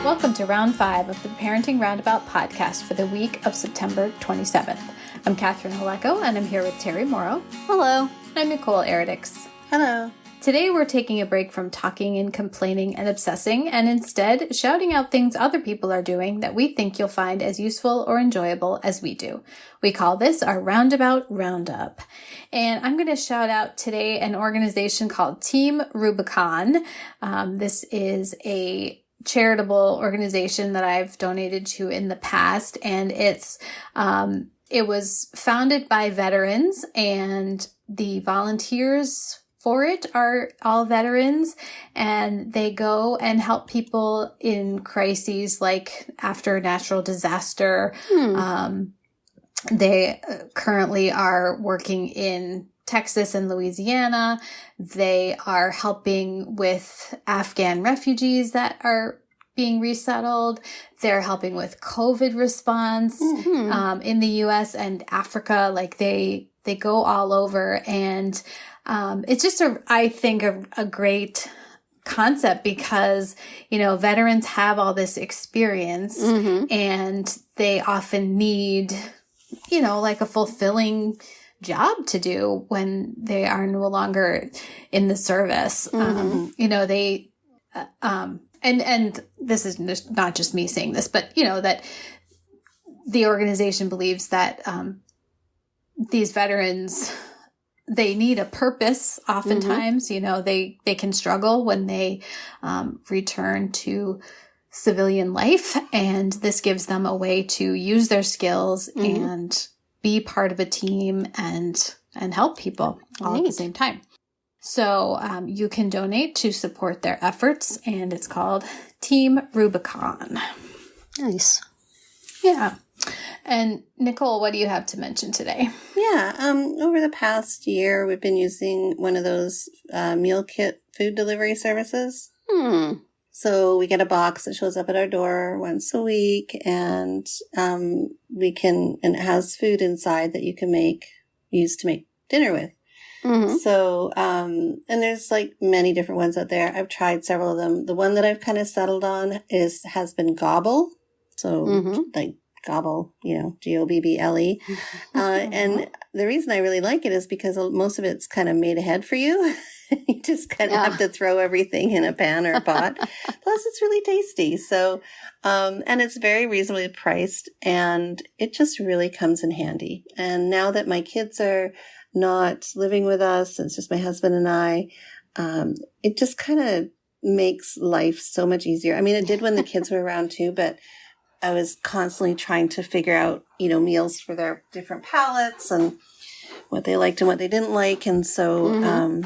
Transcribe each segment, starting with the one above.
Welcome to Round 5 of the Parenting Roundabout podcast for the week of September 27th. I'm Catherine Haleko, and I'm here with Terry Morrow. Hello. I'm Nicole Eridix. Hello. Today we're taking a break from talking and complaining and obsessing, and instead shouting out things other people are doing that we think you'll find as useful or enjoyable as we do. We call this our Roundabout Roundup. And I'm going to shout out today an organization called Team Rubicon. This is a charitable organization that I've donated to in the past, and it was founded by veterans, and the volunteers for it are all veterans, and they go and help people in crises like after a natural disaster. They currently are working in Texas and Louisiana. They are helping with Afghan refugees that are being resettled. They're helping with COVID response in the U.S. and Africa. Like they go all over, and it's just I think a great concept because, veterans have all this experience and they often need, like a fulfilling job to do when they are no longer in the service. And this is not just me saying this, but, that the organization believes that these veterans, they need a purpose oftentimes. They can struggle when they return to civilian life, and this gives them a way to use their skills and be part of a team and help people all at the same time. So you can donate to support their efforts, and it's called Team Rubicon. Nice. Yeah. And Nicole, what do you have to mention today? Yeah. Over the past year, we've been using one of those meal kit food delivery services. So we get a box that shows up at our door once a week, and and it has food inside that you can use to make dinner with. So, and there's like many different ones out there. I've tried several of them. The one that I've kind of settled on has been Gobble. So like Gobble, Gobble. And the reason I really like it is because most of it's kind of made ahead for you. You just kind of have to throw everything in a pan or a pot. Plus, it's really tasty. So, and it's very reasonably priced, and it just really comes in handy. And now that my kids are not living with us, it's just my husband and I, it just kind of makes life so much easier. I mean, it did when the kids were around too, but I was constantly trying to figure out, meals for their different palates and what they liked and what they didn't like. And so,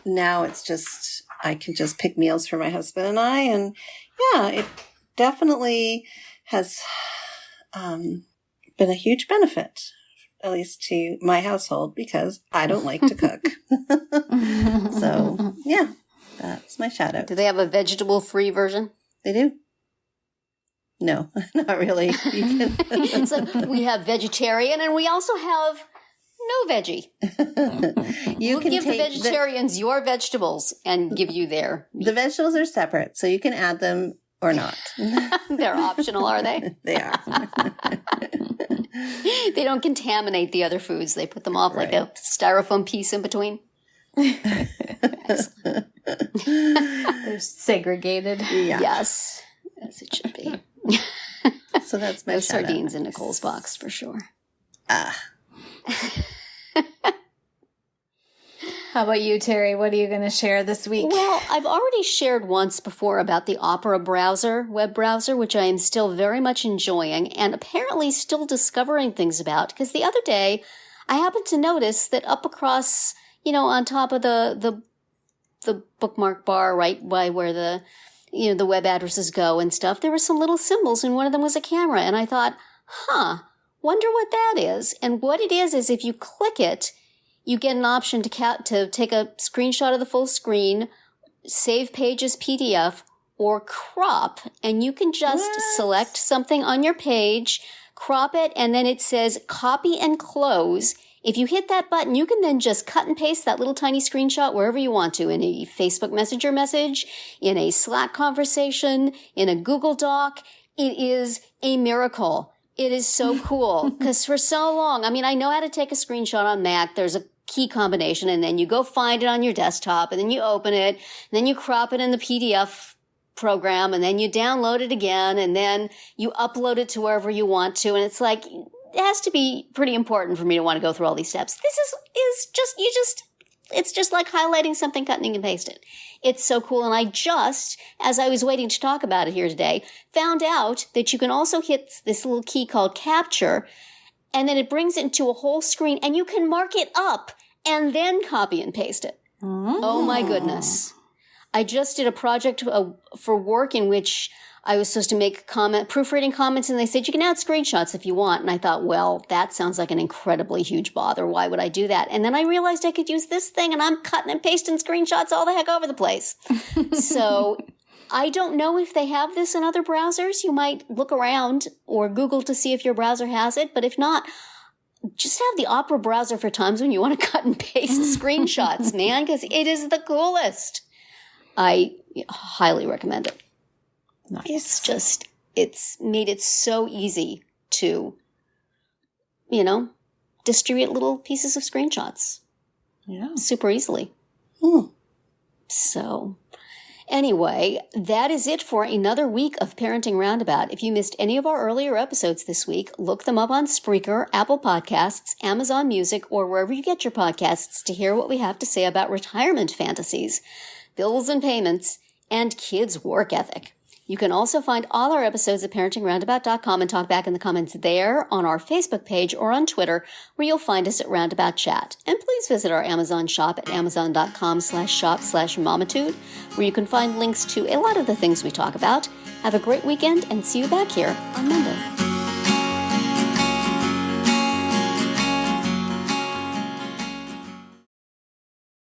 now it's just, I can just pick meals for my husband and I. And yeah, it definitely has been a huge benefit, at least to my household, because I don't like to cook. So yeah, that's my shout out. Do they have a vegetable-free version? They do. No, not really. So we have vegetarian, and we also have no veggie. We'll give the vegetarians your vegetables and give you their meat. The vegetables are separate, so you can add them or not. They're optional, are they? They are. They don't contaminate the other foods. They put them off like a styrofoam piece in between. They're segregated. Yeah. Yes, as it should be. So that's my no sardines in Nicole's box for sure. How about you, Terry? What are you going to share this week? Well, I've already shared once before about the Opera web browser, which I am still very much enjoying and apparently still discovering things about. Because the other day, I happened to notice that up across, on top of the bookmark bar, right by where the web addresses go and stuff, there were some little symbols, and one of them was a camera. And I thought, wonder what that is. And what it is if you click it, you get an option to take a screenshot of the full screen, save page as PDF, or crop. And you can just select something on your page, crop it, and then it says copy and close. If you hit that button, you can then just cut and paste that little tiny screenshot wherever you want to, in a Facebook Messenger message, in a Slack conversation, in a Google Doc. It is a miracle. It is so cool because for so long, I mean, I know how to take a screenshot on Mac. There's a key combination, and then you go find it on your desktop, and then you open it, and then you crop it in the PDF program, and then you download it again, and then you upload it to wherever you want to. And it's like, it has to be pretty important for me to want to go through all these steps. This is just, it's just like highlighting something, cutting and pasting it. It's so cool. And I just, as I was waiting to talk about it here today, found out that you can also hit this little key called capture, and then it brings it into a whole screen, and you can mark it up and then copy and paste it. Oh my goodness. I just did a project for work in which I was supposed to make proofreading comments, and they said you can add screenshots if you want. And I thought, well, that sounds like an incredibly huge bother. Why would I do that? And then I realized I could use this thing, and I'm cutting and pasting screenshots all the heck over the place. So I don't know if they have this in other browsers. You might look around or Google to see if your browser has it. But if not, just have the Opera browser for times when you want to cut and paste screenshots, man, because it is the coolest. I highly recommend it. Nice. It's made it so easy to, distribute little pieces of screenshots. Yeah. Super easily. So anyway, that is it for another week of Parenting Roundabout. If you missed any of our earlier episodes this week, look them up on Spreaker, Apple Podcasts, Amazon Music, or wherever you get your podcasts to hear what we have to say about retirement fantasies, bills and payments, and kids' work ethic. You can also find all our episodes at parentingroundabout.com and talk back in the comments there, on our Facebook page, or on Twitter, where you'll find us at Roundabout Chat. And please visit our Amazon shop at amazon.com/shop/mamitude, where you can find links to a lot of the things we talk about. Have a great weekend, and see you back here on Monday.